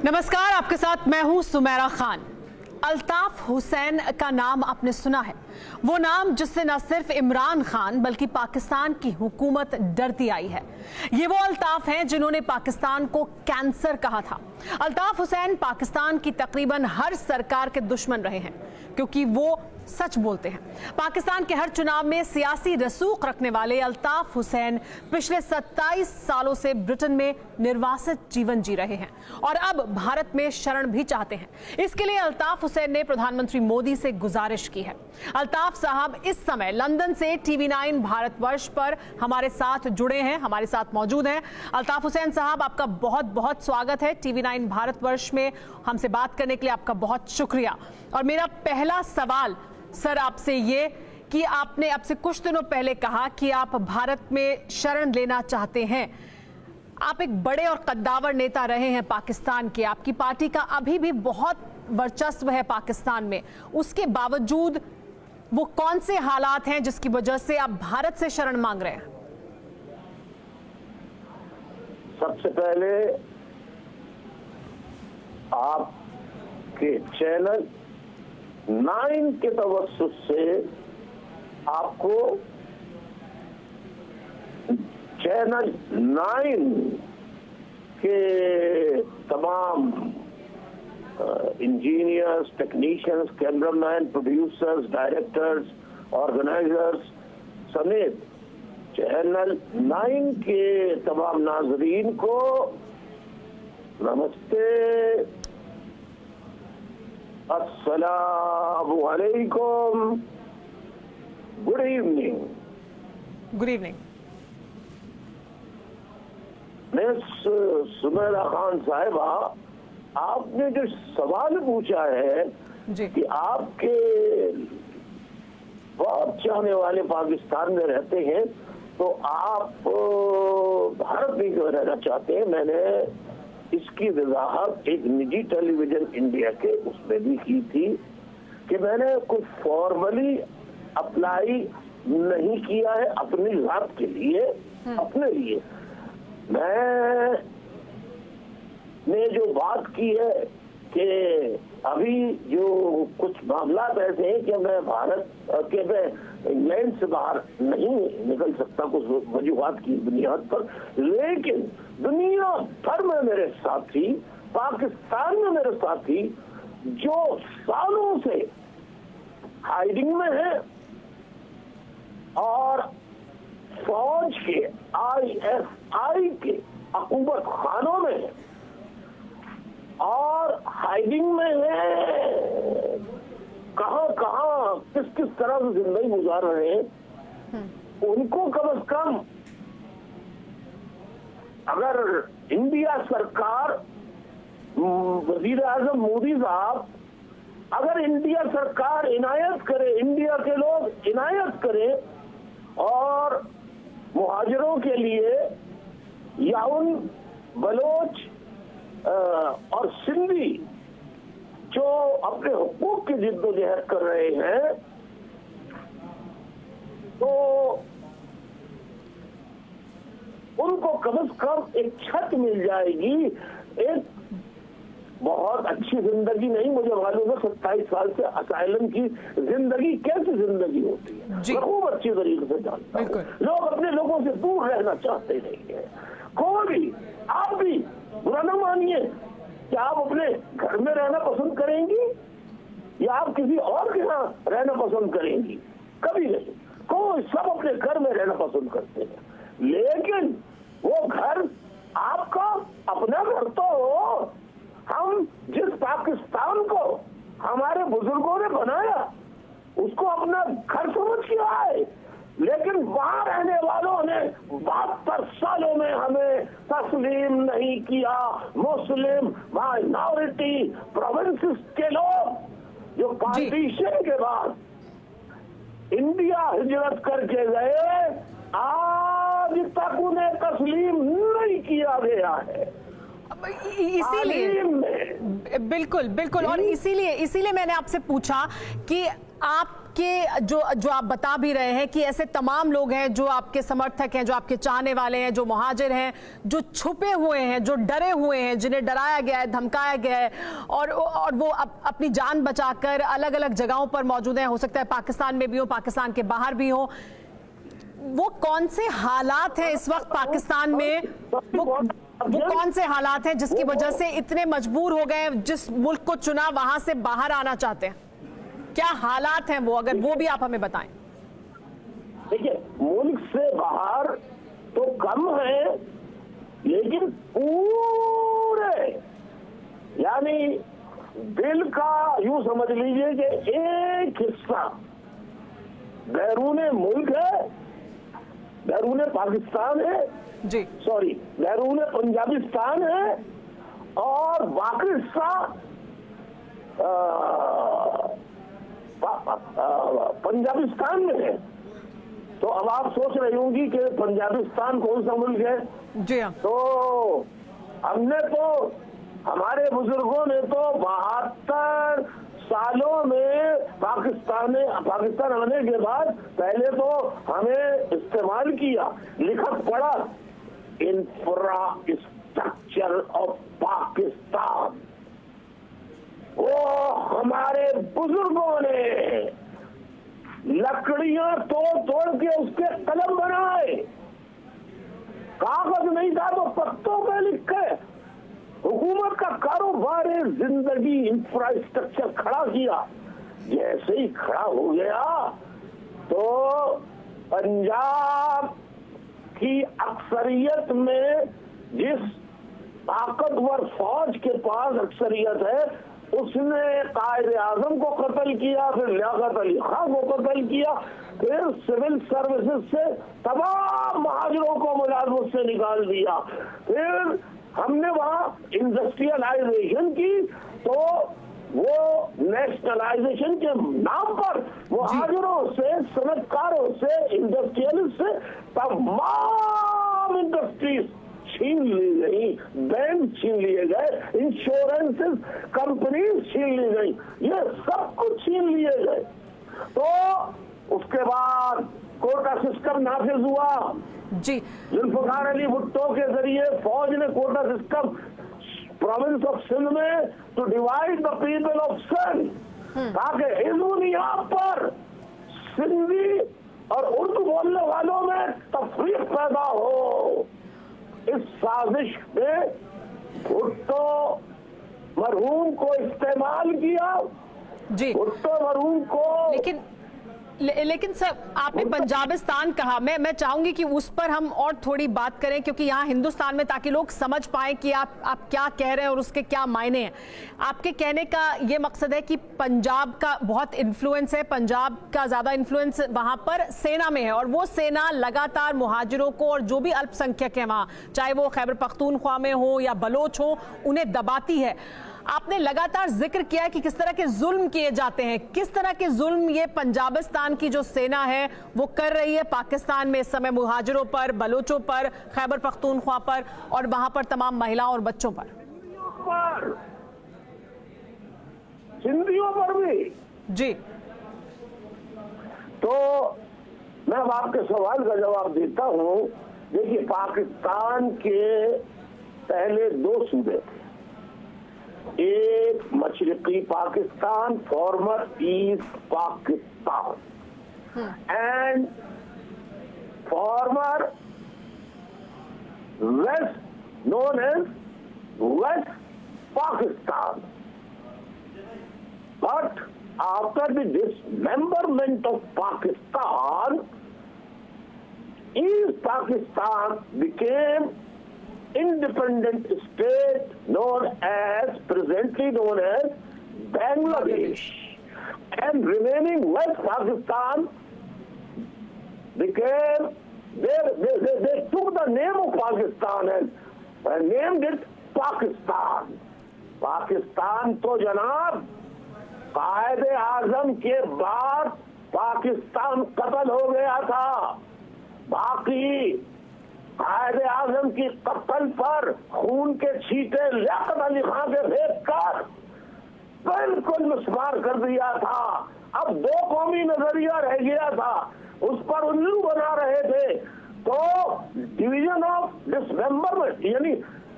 नमस्कार, आपके साथ मैं हूं सुमेरा खान। अल्ताफ हुसैन का नाम आपने सुना है, वो नाम जिससे न सिर्फ इमरान खान बल्कि पाकिस्तान की हुकूमत डरती आई है। ये वो अल्ताफ हैं जिन्होंने पाकिस्तान को कैंसर कहा था। अल्ताफ हुसैन पाकिस्तान की तकरीबन हर सरकार के दुश्मन रहे हैं क्योंकि वो सच बोलते हैं। पाकिस्तान के हर चुनाव में सियासी रसूख रखने वाले अल्ताफ हुसैन पिछले 27 सालों से ब्रिटेन में निर्वासित जीवन जी रहे हैं और अब भारत में शरण भी चाहते हैं। इसके लिए अल्ताफ हुसैन ने प्रधानमंत्री मोदी से गुजारिश की है। अल्ताफ साहब इस समय लंदन से TV9 भारतवर्ष पर हमारे साथ जुड़े हैं, हमारे साथ मौजूद हैं। अल्ताफ हुसैन साहब, आपका बहुत बहुत स्वागत है TV9 भारतवर्ष में। हमसे बात करने के लिए आपका बहुत शुक्रिया। और मेरा पहला सवाल सर आपसे ये कि आपने अब से कुछ दिनों पहले कहा कि आप भारत में शरण लेना चाहते हैं। आप एक बड़े और कद्दावर नेता रहे हैं पाकिस्तान के, आपकी पार्टी का अभी भी बहुत वर्चस्व है पाकिस्तान में। उसके बावजूद वो कौन से हालात हैं जिसकी वजह से आप भारत से शरण मांग रहे हैं? सबसे पहले आपके चैनल 9 के तवज्जुह से आपको चैनल 9 के तमाम engineers, technicians, cameraman, producers, directors, organisers समेत चैनल 9 के तमाम नाजरीन को नमस्ते, अस्सलामु अलैकुम, good evening. Good evening. Miss Sumera Khan साहिबा, आपने जो सवाल पूछा है जी। कि आपके बहुत चाहने वाले पाकिस्तान में रहते हैं तो आप भारत में क्यों रहना चाहते हैं, मैंने इसकी वजाहत एक निजी टेलीविजन इंडिया के उसमें भी की थी कि मैंने कुछ फॉर्मली अप्लाई नहीं किया है अपनी जात के लिए, अपने लिए। मैंने जो बात की है कि अभी जो कुछ मामला ऐसे हैं कि मैं भारत के इंग्लैंड से बाहर नहीं निकल सकता कुछ वजूहात की बुनियाद पर, लेकिन दुनिया भर में मेरे साथी, पाकिस्तान में मेरे साथी जो सालों से हाइडिंग में है और फौज के ISI के हुकूमत खानों में है और हाइडिंग में है, कहां कहां किस किस तरह से जिंदगी गुजार रहे हैं, उनको कम से कम अगर इंडिया सरकार, वजीर आजम मोदी साहब, अगर इंडिया सरकार इनायत करे, इंडिया के लोग इनायत करें और मुहाजिरों के लिए याउन, बलोच और सिंधी जो अपने हुकूक की जिद्दोजहद कर रहे हैं, तो उनको कम से कम एक छत मिल जाएगी। एक बहुत अच्छी जिंदगी नहीं, मुझे मालूम है 27 साल से असाइलम की जिंदगी कैसी जिंदगी होती है, मैं खूब अच्छी तरीके से जानता हूँ। लोग अपने लोगों से दूर रहना चाहते नहीं है। कोई भी, आप भी बुरा न मानिए कि आप अपने घर में रहना पसंद करेंगी या आप किसी और के यहाँ रहना पसंद करेंगी, कभी नहीं। कोई सब अपने घर में रहना पसंद करते हैं, लेकिन वो घर आपका अपना घर तो हो। हम जिस पाकिस्तान को हमारे बुजुर्गों ने बनाया उसको अपना घर समझ के आए, लेकिन वहां रहने वालों ने 72 सालों में हमें तस्लीम नहीं किया। मुस्लिम माइनॉरिटी प्रोविंसेस के लोग जो पार्टीशन के बाद इंडिया हिजरत करके गए, आज तक उन्हें तस्लीम नहीं किया गया है। इसीलिए बिल्कुल बिल्कुल, और इसीलिए मैंने आपसे पूछा कि आपके जो आप बता भी रहे हैं कि ऐसे तमाम लोग हैं जो आपके समर्थक हैं, जो आपके चाहने वाले हैं, जो मुहाजिर हैं, जो छुपे हुए हैं, जो डरे हुए हैं, जिन्हें डराया गया है, धमकाया गया है और वो अपनी जान बचाकर अलग अलग जगहों पर मौजूद हैं। हो सकता है पाकिस्तान में भी हो, पाकिस्तान के बाहर भी हो। वो कौन से हालात हैं इस वक्त पाकिस्तान में, वो कौन से हालात हैं जिसकी वजह से इतने मजबूर हो गए, जिस मुल्क को चुना वहां से बाहर आना चाहते हैं? क्या हालात हैं वो, अगर वो भी आप हमें बताएं। देखिए, मुल्क से बाहर तो कम है, लेकिन पूरे यानी दिल का यूं समझ लीजिए कि एक हिस्सा बैरून मुल्क है, बैरून पाकिस्तान है जी, सॉरी बैरून पंजाबिस्तान है, और बाकी हिस्सा पंजाबिस्तान में है। तो अब आप सोच रही होंगी कि पंजाबिस्तान कौन सा मुल्क है? जी हाँ। तो हमने तो, हमारे बुजुर्गों ने तो 72 सालों में पाकिस्तान आने के बाद पहले तो हमें इस्तेमाल किया, लिखा पढ़ा, इंफ्रास्ट्रक्चर ऑफ पाकिस्तान। वो हमारे बुजुर्गों ने लकड़ियां तोड़ के उसके कलम बनाए, कागज नहीं था तो पत्तों पे लिखे। हुकूमत का कारोबार है, जिंदगी इंफ्रास्ट्रक्चर खड़ा किया। जैसे ही खड़ा हो गया तो पंजाब की अक्सरियत में जिस ताकतवर फौज के पास अक्सरियत है, उसने कायद-ए-आज़म को कत्ल किया, फिर लियाकत अली खान को कत्ल किया, फिर सिविल सर्विसेज से तमाम महाजरों को मुलाजमत से निकाल दिया। फिर हमने वहाँ इंडस्ट्रियलाइजेशन की, तो वो नेशनलाइजेशन के नाम पर मुहाजिरों से, सनतकारों से, इंडस्ट्रियलिस्ट से तमाम इंडस्ट्रीज छीन ली गई, बैंक छीन लिए गए, इंश्योरेंसेस कंपनीज छीन ली गई, ये सब कुछ छीन लिए गए। तो उसके बाद कोटा सिस्टम नाफिज हुआ जी। जुल्फकार अली भुट्टो के जरिए फौज ने quota system province of Sindh में to divide the people of Sindh, ताकि इस दुनिया पर सिंधी और उर्दू बोलने वालों में तफरीक पैदा हो। इस साजिश में भुट्टो मरहूम को इस्तेमाल किया जी। भुट्टो मरहूम को लेकिन सर, आपने पंजाबिस्तान कहा, मैं चाहूंगी कि उस पर हम और थोड़ी बात करें, क्योंकि यहाँ हिंदुस्तान में, ताकि लोग समझ पाएं कि आप क्या कह रहे हैं और उसके क्या मायने हैं। आपके कहने का ये मकसद है कि पंजाब का बहुत इन्फ्लुएंस है, पंजाब का ज़्यादा इन्फ्लुएंस वहाँ पर सेना में है, और वो सेना लगातार मुहाजिरों को और जो भी अल्पसंख्यक हैं वहाँ, चाहे वो खैबर पख्तूनख्वा में हो या बलोच हो, उन्हें दबाती है। आपने लगातार जिक्र किया है कि किस तरह के जुल्म किए जाते हैं, किस तरह के जुल्म ये पंजाबिस्तान की जो सेना है वो कर रही है पाकिस्तान में इस समय, मुहाजिरों पर, बलोचों पर, खैबर पख्तूनख्वा पर और वहां पर तमाम महिलाओं और बच्चों पर, सिंधियों पर भी जी। तो मैं अब आपके सवाल का जवाब देता हूं। देखिए, पाकिस्तान के पहले 2 सूबे थे, एक मशरिकी Pakistan, former east Pakistan, and former west known as west Pakistan. But after the dismemberment of Pakistan, East Pakistan became independent state presently known as Bangladesh, and remaining West Pakistan became, they took the name of Pakistan and named it Pakistan. Pakistan तो जनाब कायद-ए-आज़म के बाद पाकिस्तान कत्ल हो गया था। बाकी कायद-ए-आज़म की कत्ल पर खून के छींटे लियाकत अली खान के फेंक कर बिल्कुल मिसमार कर दिया था। अब 2 कौमी नजरिया रह गया था, उस पर उल्लू बना रहे थे। तो डिवीजन ऑफ डिसमेंबरमेंट यानी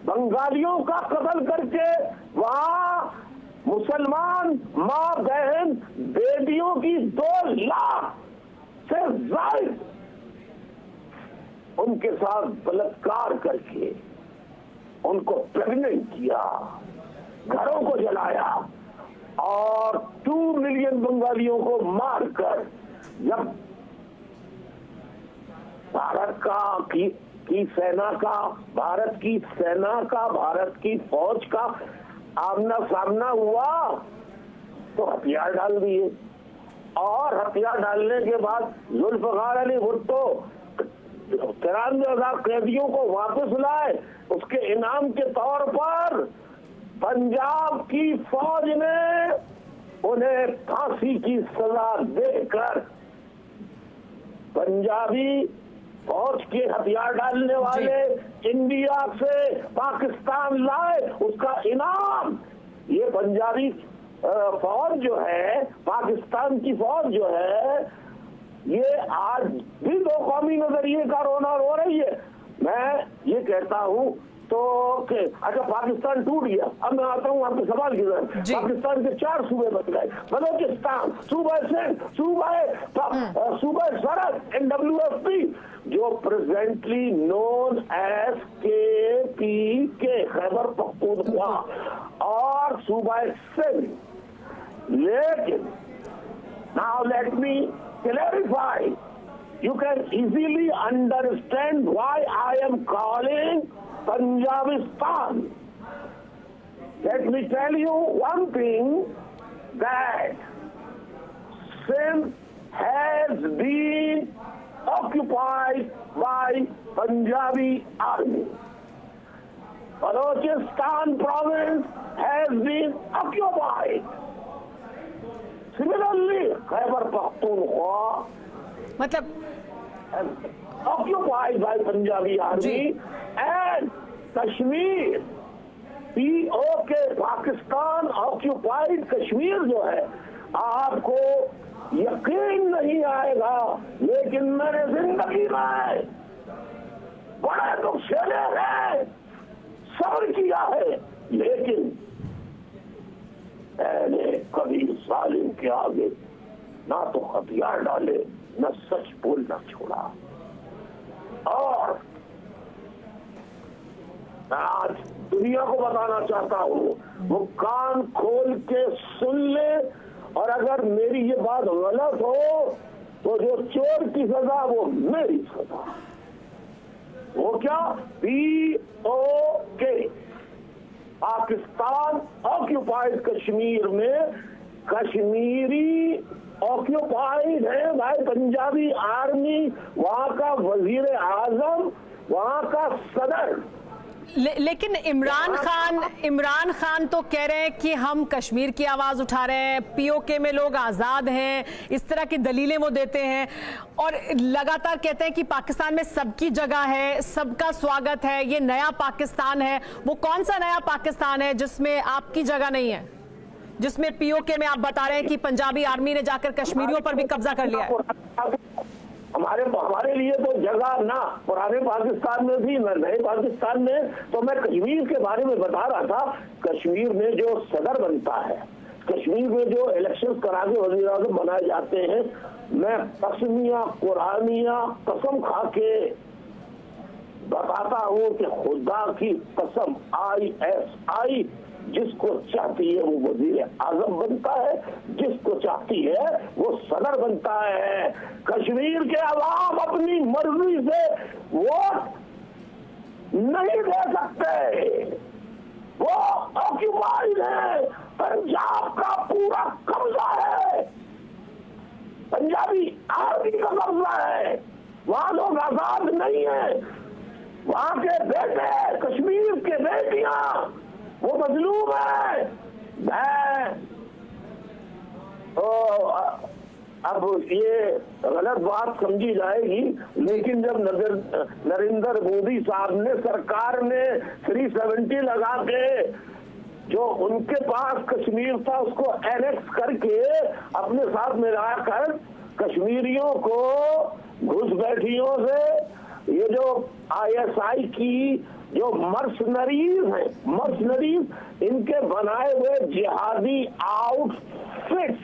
बंगालियों का कत्ल करके वहां मुसलमान माँ बहन बेटियों की 2 लाख से ज्यादा उनके साथ बलात्कार करके उनको प्रेग्नेंट किया, घरों को जलाया और 2 मिलियन बंगालियों को मारकर जब भारत की सेना का, भारत की फौज का आमना सामना हुआ तो हथियार डाल दिए, और हथियार डालने के बाद जुल्फकार अली भुट्टो 93,000 कैदियों को वापस लाए। उसके इनाम के तौर पर पंजाब की फौज ने उन्हें फांसी की सजा देकर पंजाबी फौज के हथियार डालने वाले इंडिया से पाकिस्तान लाए, उसका इनाम ये पंजाबी फौज जो है, पाकिस्तान की फौज जो है, ये आज भी 2 कौमी नजरिए का रोना रो रही है। मैं ये कहता हूँ तो कि अच्छा पाकिस्तान टूट गया, अब मैं आता हूँ आपके सवाल की तरफ। पाकिस्तान के 4 सूबे बच गए, बलोचिस्तान, सूबा सिंध, सूबा सरहद, NWFP जो presently known as KPK Khyber Pakhtunkhwa, और सूबा सिंध। लेकिन now let me clarify, you can easily understand why I am calling Punjabistan. Let me tell you one thing, that Sindh has been occupied by Punjabi army. Balochistan province has been occupied. Similarly, Khyber Pakhtunkhwa मतलब occupied by Punjabi army, and Kashmir, POK, Pakistan occupied Kashmir जो है, आपको यकीन नहीं आएगा, लेकिन मैंने जिंदगी में बड़े दुख झेले हैं, सब्र किया है, लेकिन मैंने कभी जालिम के आगे ना तो हथियार डाले, न सच बोलना छोड़ा। और मैं आज दुनिया को बताना चाहता हूँ, वो कान खोल के सुन ले, और अगर मेरी ये बात गलत हो तो जो चोर की सजा वो मेरी सजा। वो क्या? POK, पाकिस्तान ऑक्यूपाइड कश्मीर में कश्मीरी ऑक्यूपाइड है भाई, पंजाबी आर्मी, वहां का वजीर आजम, वहां का सदर। लेकिन इमरान खान तो कह रहे हैं कि हम कश्मीर की आवाज उठा रहे हैं, POK में लोग आजाद हैं, इस तरह की दलीलें वो देते हैं, और लगातार कहते हैं कि पाकिस्तान में सबकी जगह है, सबका स्वागत है, ये नया पाकिस्तान है। वो कौन सा नया पाकिस्तान है जिसमें आपकी जगह नहीं है, जिसमें POK में आप बता रहे हैं कि पंजाबी आर्मी ने जाकर कश्मीरियों पर भी कब्जा कर लिया है? हमारे लिए तो जगह ना पुराने पाकिस्तान में थी, न नए पाकिस्तान में। तो मैं कश्मीर के बारे में बता रहा था, कश्मीर में जो सदर बनता है, कश्मीर में जो इलेक्शन करा के वज़ीर आज़म बनाए जाते हैं, मैं कसमिया कुरानिया कसम खा के बताता हूँ कि खुदा की कसम, ISI जिसको चाहती है वो वजीर आजम बनता है, जिसको चाहती है वो सदर बनता है। कश्मीर के अवाम अपनी मर्जी से वोट नहीं दे सकते, वो ऑक्यूपाइड है, पंजाब का पूरा कब्जा है, पंजाबी आर्मी का कब्जा है, वहां लोग आजाद नहीं है, वहां के बेटे, कश्मीर के बेटियां वो मजलूम है। अब ये गलत बात समझी जाएगी, लेकिन जब नरेंद्र मोदी साहब ने, सरकार ने 370 लगा के जो उनके पास कश्मीर था उसको एनेक्स करके अपने साथ मिलाकर कश्मीरियों को घुसपैठियों से, ये जो आईएसआई की जो मर्सनरीज इनके बनाए हुए जिहादी आउटफिट्स,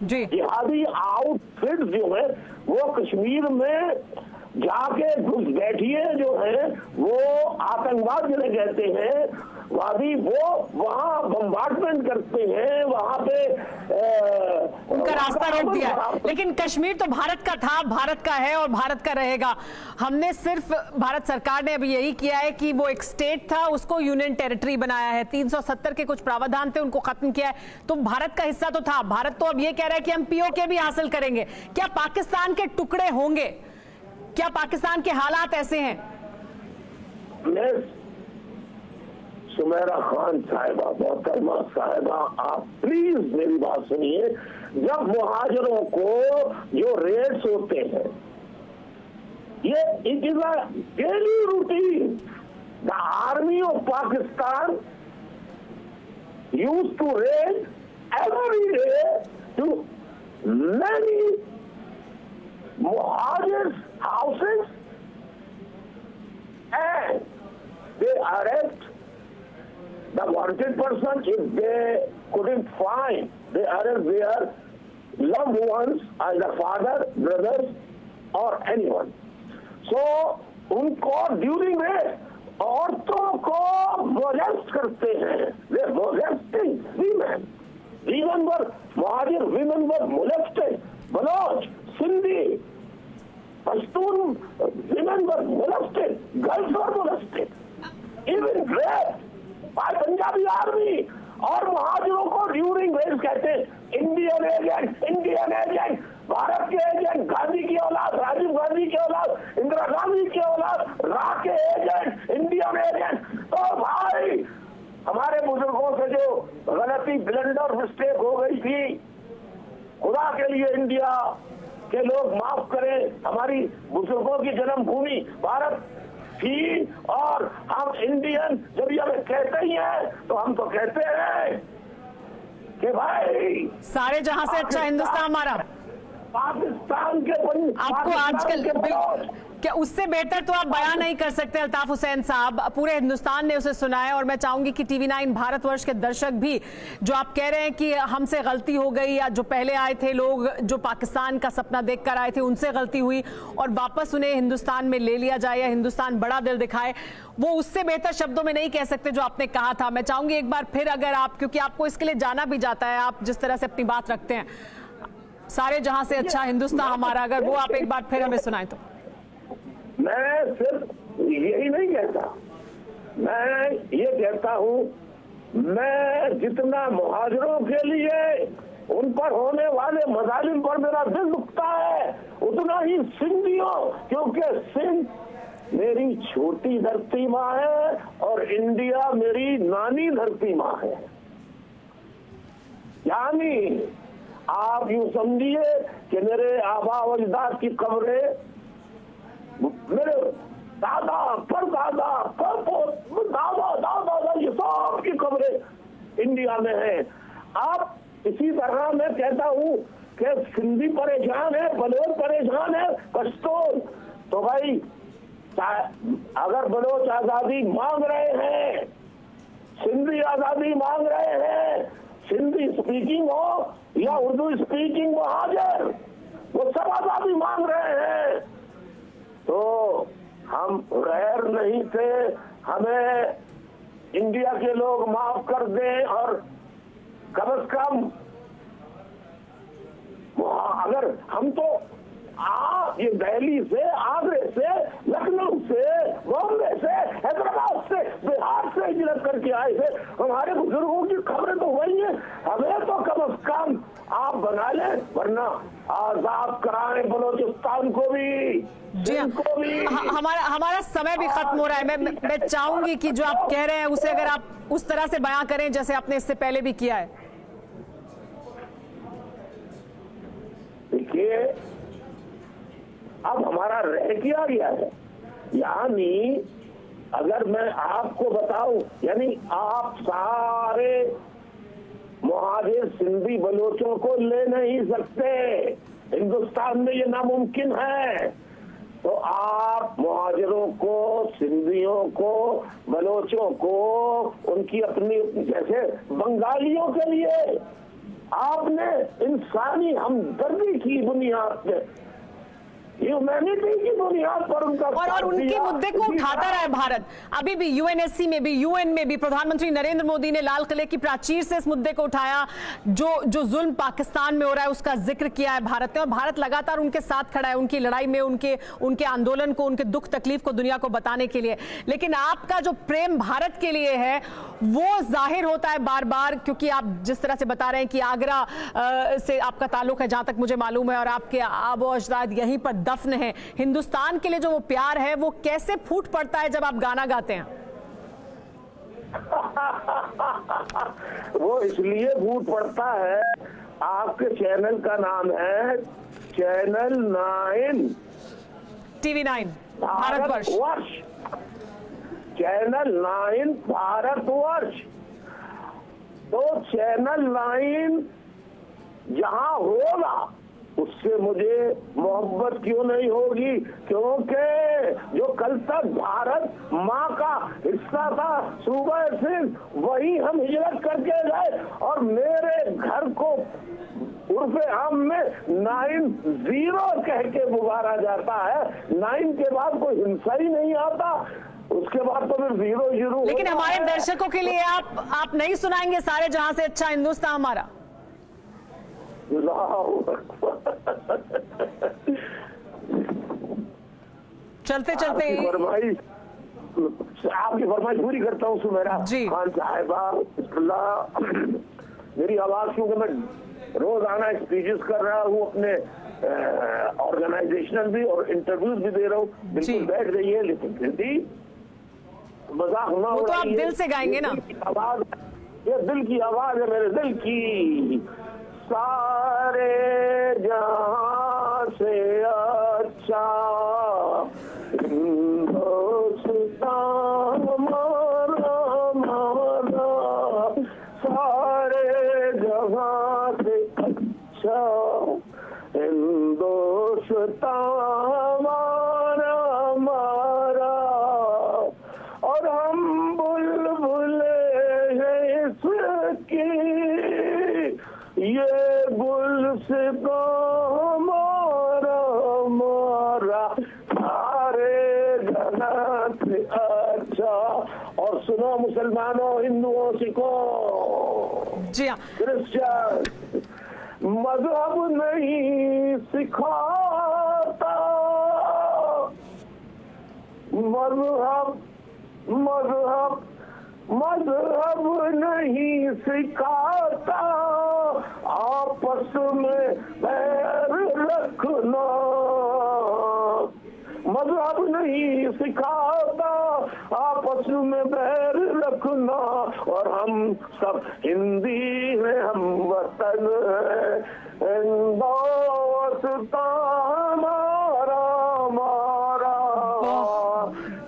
जिहादी आउटफिट्स जो है वो कश्मीर में जाके घुसपैठिए जो है वो आतंकवाद जिन्हें कहते हैं वादी, वो वहां बम्बार्डमेंट करते हैं, वहां पे उनका रास्ता रोक दिया है। लेकिन कश्मीर तो भारत का था, भारत का है और भारत का रहेगा। हमने सिर्फ, भारत सरकार ने अभी यही किया है कि वो एक स्टेट था उसको यूनियन टेरिटरी बनाया है, 370 के कुछ प्रावधान थे उनको खत्म किया है। तो भारत का हिस्सा तो था। भारत तो अब ये कह रहा है कि हम पीओके भी हासिल करेंगे। क्या पाकिस्तान के टुकड़े होंगे? क्या पाकिस्तान के हालात ऐसे हैं? सुमेरा खान साहिबा, मोहतरमा साहिबा, आप प्लीज मेरी बात सुनिए। जब मुहाजिरों को जो रेड्स होते हैं, ये it is a daily routine. The army of Pakistan used to raid every day to many muhajir's houses, and they arrest the wanted person. If they couldn't find, they arrest their loved ones, either father, brothers, or anyone. So उनको during में औरतों को molest करते हैं। They molesting women. Even were muhajir women were molested. Baloch, Sindhi, Pashtun women were molested, girls were molested, even raped by Punjabi army। और मुहाजिरों को during race कहते हैं इंडियन एजेंट, भारत के एजेंट, गांधी की औलाद, राजीव गांधी की औलाद, इंदिरा गांधी की औलाद, रा के एजेंट, इंडियन एजेंट। तो भाई हमारे बुजुर्गों से जो गलती, ब्लंडर, मिस्टेक हो गई थी, खुदा के लिए इंडिया के लोग माफ करें। हमारी बुजुर्गों की जन्मभूमि भारत थी और हम इंडियन जब ये हमें कहते ही हैं तो हम तो कहते हैं कि भाई सारे जहां से अच्छा हिंदुस्तान हमारा। पाकिस्तान के आपको आजकल क्या उससे बेहतर तो आप बयान नहीं कर सकते अल्ताफ हुसैन साहब। पूरे हिंदुस्तान ने उसे सुना है और मैं चाहूंगी कि टीवी9 भारतवर्ष के दर्शक भी, जो आप कह रहे हैं कि हमसे गलती हो गई, या जो पहले आए थे लोग जो पाकिस्तान का सपना देखकर आए थे उनसे गलती हुई और वापस उन्हें हिंदुस्तान में ले लिया जाए या हिंदुस्तान बड़ा दिल दिखाए, वो उससे बेहतर शब्दों में नहीं कह सकते जो आपने कहा था। मैं चाहूंगी एक बार फिर, अगर आप, क्योंकि आपको इसके लिए जाना भी जाता है, आप जिस तरह से अपनी बात रखते हैं, सारे जहां से अच्छा हिंदुस्तान हमारा, अगर वो आप एक बार फिर हमें सुनाएं तो। मैं सिर्फ यही नहीं कहता, मैं ये कहता हूं, मैं जितना मुहाजिरों के लिए उन पर होने वाले मजालिम पर मेरा दिल दुखता है, उतना ही सिंधियों, क्योंकि सिंध मेरी छोटी धरती माँ है और इंडिया मेरी नानी धरती माँ है। यानी आप यूं समझिए कि मेरे आबा अजदाद की कब्रें, मेरे दादा, परदादा, दादा, ये सब की कब्रें इंडिया में है। अब इसी तरह मैं कहता हूँ कि सिंधी परेशान है, बलोच परेशान है, पश्तून, तो भाई अगर बलोच आजादी मांग रहे हैं, सिंधी आजादी मांग रहे हैं, सिंधी स्पीकिंग हो या उर्दू स्पीकिंग मुहाजिर, वो सब आजादी मांग रहे हैं। तो हम गैर नहीं थे, हमें इंडिया के लोग माफ कर दें और कम से कम अगर हम तो ये दिल्ली से, आगरे से, लखनऊ से, बॉम्बे से, हैदराबाद से, बिहार से हिजरत करके आए थे, हमारे बुजुर्गों की खबरें तो वही है। हमें तो कम से कम आप बना लें, वरना आजाद कराएं बलोचिस्तान को भी, को भी। हमारा समय भी खत्म हो रहा है। मैं चाहूंगी कि जो आप कह रहे हैं उसे अगर आप उस तरह से बयां करें जैसे आपने इससे पहले भी किया है। देखिए अब हमारा रह किया गया है, यानी अगर मैं आपको बताऊं, यानी आप सारे मुहाजिर सिंधी बलोचों को ले नहीं सकते, हिंदुस्तान में ये नामुमकिन है। तो आप मुहाजिरों को, सिंधियों को, बलोचों को, उनकी अपनी जैसे बंगालियों के लिए आपने इंसानी हमदर्दी की बुनियाद पे, ह्यूमैनिटी की बुनियाद पर उनका और उनके मुद्दे को उठाता रहा है भारत। अभी भी यूएनएससी में भी, यूएन में भी प्रधानमंत्री नरेंद्र मोदी ने लाल किले की प्राचीर से इस मुद्दे को उठाया। जो जुल्म पाकिस्तान में हो रहा है उसका जिक्र किया है भारत ने, और भारत लगातार उनके साथ खड़ा है, उनकी लड़ाई में, उनके आंदोलन को, उनके दुख तकलीफ को दुनिया को बताने के लिए। लेकिन आपका जो प्रेम भारत के लिए है वो जाहिर होता है बार बार, क्योंकि आप जिस तरह से बता रहे हैं कि आगरा से आपका ताल्लुक है, जहां तक मुझे मालूम है, और आपके आबो अजदाद यहीं पर दफन है। हिंदुस्तान के लिए जो वो प्यार है वो कैसे फूट पड़ता है जब आप गाना गाते हैं? वो इसलिए फूट पड़ता है, आपके चैनल का नाम है channel 9 TV9 Bharatvarsh. Channel 9 Bharatvarsh. तो चैनल 9 जहां होगा उससे मुझे मोहब्बत क्यों नहीं होगी? क्योंकि जो कल तक भारत माँ का हिस्सा था, सूबा सिंध, वही हम हिजरत करके गए, और मेरे घर को उर्फे आम में 9-0 कह के पुकारा जाता है। 9 के बाद कोई हिंसा ही नहीं आता, उसके बाद तो फिर 0 शुरू। लेकिन हमारे दर्शकों के लिए आप नहीं सुनाएंगे सारे जहां से अच्छा हिंदुस्तान हमारा? चलते चलते आपकी फरमाइश पूरी करता हूँ सुमेरा खान साहिबा। मेरी आवाज, क्योंकि मैं रोजाना स्पीचेस कर रहा हूँ अपने ऑर्गेनाइजेशनल भी और इंटरव्यूज भी दे रहा हूँ, बिल्कुल बैठ गई है, लेकिन फिर भी मजाक ना हो। तो आप दिल से गाएंगे ना? आवाज, ये दिल की आवाज है, मेरे दिल की। सारे जहां से अच्छा हिंदुस्तान हमारा, सारे जहां से अच्छा हिंदुस्तान हमारा, और हम बुलबुले हैं इसकी, ये गुलसिता हमारा हमारा, सारे जन्नत से अच्छा। और सुनो मुसलमानों, हिंदुओं, सिखों, जी हाँ, क्रिश्चियन, मजहब नहीं सिखाता, मजहब नहीं सिखाता, आपस में बैर रखना, मजहब नहीं सिखाता, आपस में बैर रखना, और हम सब हिंदी हैं, हम वतन है, हिंदुस्तान हमारा।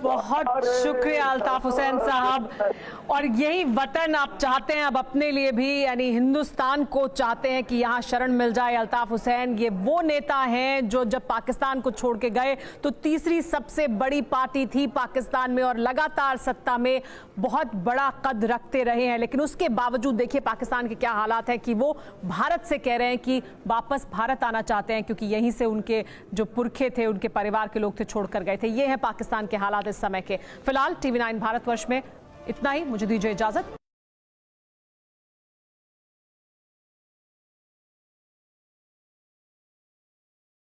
बहुत शुक्रिया अल्ताफ हुसैन साहब। और यही वतन आप चाहते हैं अब अपने लिए भी, यानी हिंदुस्तान को चाहते हैं कि यहाँ शरण मिल जाए। अल्ताफ हुसैन ये वो नेता हैं जो जब पाकिस्तान को छोड़ के गए तो तीसरी सबसे बड़ी पार्टी थी पाकिस्तान में, और लगातार सत्ता में बहुत बड़ा कद रखते रहे हैं। लेकिन उसके बावजूद देखिए पाकिस्तान के क्या हालात हैं कि वो भारत से कह रहे हैं कि वापस भारत आना चाहते हैं, क्योंकि यहीं से उनके जो पुरखे थे, उनके परिवार के लोग थे, छोड़कर गए थे। ये है पाकिस्तान के हालात इस समय के। फिलहाल TV9 भारतवर्ष में इतना ही। मुझे दीजिए इजाजत।